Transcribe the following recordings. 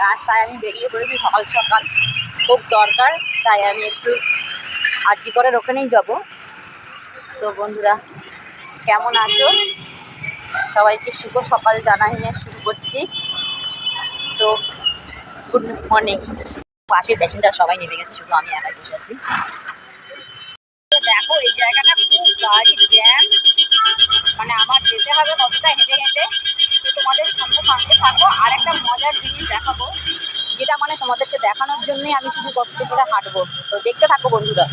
রাস্তায় আমি বেরিয়ে পড়েছি সকাল সকাল, খুব দরকার, তাই আমি একটু আরজি করের ওখানেই যাব। তো বন্ধুরা কেমন আছো? সবাইকে শুভ সকাল জানাই নিয়ে শুরু করছি। তো গুড মর্নিং। পাশের প্যাসেঞ্জার সবাই নেমে গেছে, শুধু আমি একাই বসে আছি। দেখো এই জায়গাটা খুব গাড়ি জ্যাম, মানে আমার যেতে হবে কতটা হেঁটে হেঁটে। তো তোমাদের সঙ্গে থাকো, আর একটা মজার জিনিস দেখাবো, যেটা মানে তোমাদেরকে দেখানোর জন্যই আমি শুধু কষ্ট করে হাঁটবো। তো দেখতে থাকো বন্ধুরা,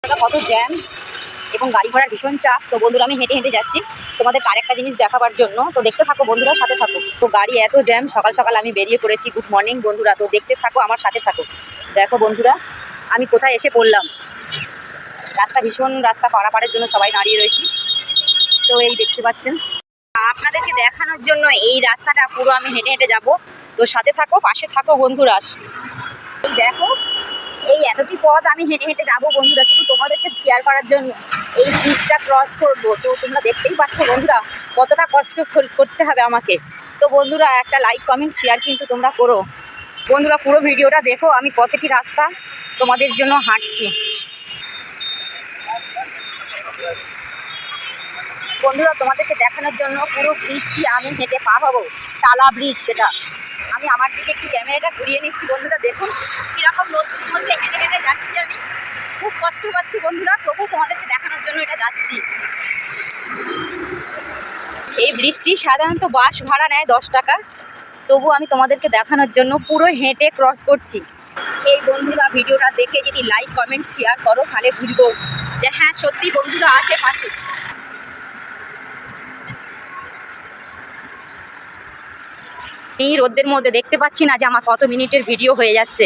কত জ্যাম এবং গাড়ি ঘোড়ার ভীষণ চাপ। তো বন্ধুরা আমি হেঁটে হেঁটে যাচ্ছি তোমাদের আরেকটা জিনিস দেখাবার জন্য। তো দেখতে থাকো বন্ধুরা, সাথে থাকো। তো গাড়ি এত জ্যাম, সকাল সকাল আমি বেরিয়ে পড়েছি। গুড মর্নিং বন্ধুরা, তো দেখতে থাকো, আমার সাথে থাকো। দেখো বন্ধুরা আমি কোথায় এসে পড়লাম। রাস্তা পারাপারের জন্য সবাই দাঁড়িয়ে রয়েছি। তো এই দেখতে পাচ্ছেন, আপনাদেরকে দেখানোর জন্য এই রাস্তাটা পুরো আমি হেঁটে হেঁটে যাব। তো সাথে থাকো, পাশে থাকো বন্ধুরা। এই দেখো, এই এতটি পথ আমি হেঁটে হেঁটে যাবো বন্ধুরা, শুধু তোমাদেরকে শেয়ার করার জন্য। এই ব্রিজটা ক্রস করবো, তো তোমরা দেখতেই পাচ্ছ বন্ধুরা কতটা কষ্ট করতে হবে আমাকে। তো বন্ধুরা একটা লাইক কমেন্ট শেয়ার কিন্তু তোমরা করো বন্ধুরা। পুরো ভিডিওটা দেখো, আমি কতটি রাস্তা তোমাদের জন্য হাঁটছি। বন্ধুরা তোমাদেরকে দেখানোর জন্য পুরো ব্রিজটি আমি হেঁটে পা হবো, টালা ব্রিজ সেটা। আমি আমার দিকে একটু ক্যামেরাটা ঘুরিয়ে নিচ্ছি বন্ধুরা, দেখুন কীরকম নদীর মধ্যে হেঁটে হেঁটে যাচ্ছি আমি। খুব কষ্ট পাচ্ছি বন্ধুরা, তবু তোমাদেরকে দেখানোর জন্য এটা যাচ্ছি। এই ব্রিজটি সাধারণত বাস ভাড়া নেয় 10 টাকা, তবু আমি তোমাদেরকে দেখানোর জন্য পুরো হেঁটে ক্রস করছি। এই বন্ধুরা ভিডিওটা দেখে যদি লাইক কমেন্ট শেয়ার করো, তাহলে বুঝবো যে হ্যাঁ সত্যি বন্ধুরা আশেপাশে। এই রোদের মধ্যে দেখতে পাচ্ছি না যে আমার কত মিনিটের ভিডিও হয়ে যাচ্ছে।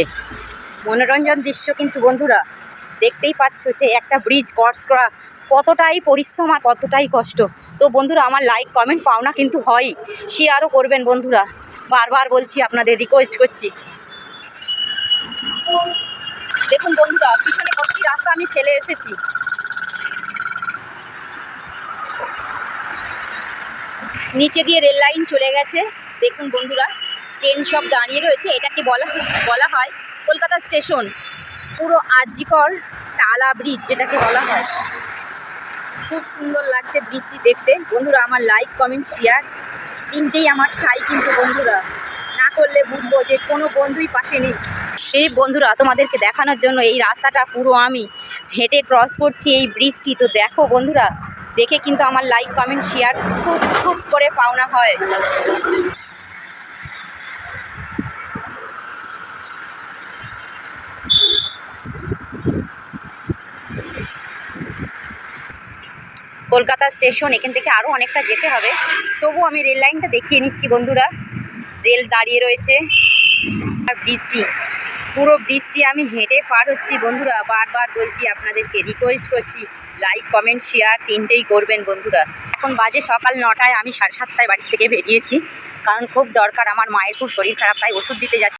মনোরঞ্জন দৃশ্য কিন্তু বন্ধুরা দেখতেই পাচ্ছ যে একটা ব্রিজ ক্রস করা কতটাই পরিশ্রম আর কতটাই কষ্ট। তো বন্ধুরা আমার লাইক কমেন্ট পাওনা কিন্তু হয়, শেয়ারও করবেন বন্ধুরা, বারবার বলছি, আপনাদের রিকোয়েস্ট করছি। দেখুন বন্ধুরা পিছনে কতটি রাস্তা আমি ফেলে এসেছি। নিচে দিয়ে রেল লাইন চলে গেছে, দেখুন বন্ধুরা ট্রেন সব দাঁড়িয়ে রয়েছে। এটাকে বলা হয় কলকাতা স্টেশন। পুরো আরজি কর টালা ব্রিজ যেটাকে বলা হয়। খুব সুন্দর লাগছে ব্রিজটি দেখতে বন্ধুরা। আমার লাইক কমেন্ট শেয়ার তিনটেই আমার চাই কিন্তু বন্ধুরা, না করলে বুঝবো যে কোনো বন্ধুই পাশে নেই। সেই বন্ধুরা তোমাদেরকে দেখানোর জন্য এই রাস্তাটা পুরো আমি হেঁটে ক্রস করছি, এই ব্রিজটি। তো দেখো বন্ধুরা, দেখে কিন্তু আমার লাইক কমেন্ট শেয়ার খুব খুব করে পাওনা হয়। কলকাতা স্টেশন, এখান থেকে আরও অনেকটা যেতে হবে, তবু আমি রেল লাইনটা দেখিয়ে নিচ্ছি বন্ধুরা। রেল দাঁড়িয়ে রয়েছে আর পুরো ব্রিজটি আমি হেঁটে পার হচ্ছি বন্ধুরা। বারবার বলছি, আপনাদেরকে রিকোয়েস্ট করছি, লাইক কমেন্ট শেয়ার তিনটেই করবেন বন্ধুরা। এখন বাজে সকাল 9টায়, আমি 7:30টায় বাড়ি থেকে বেরিয়েছি, কারণ খুব দরকার। আমার মায়ের খুব শরীর খারাপ, তাই ওষুধ দিতে যাচ্ছি।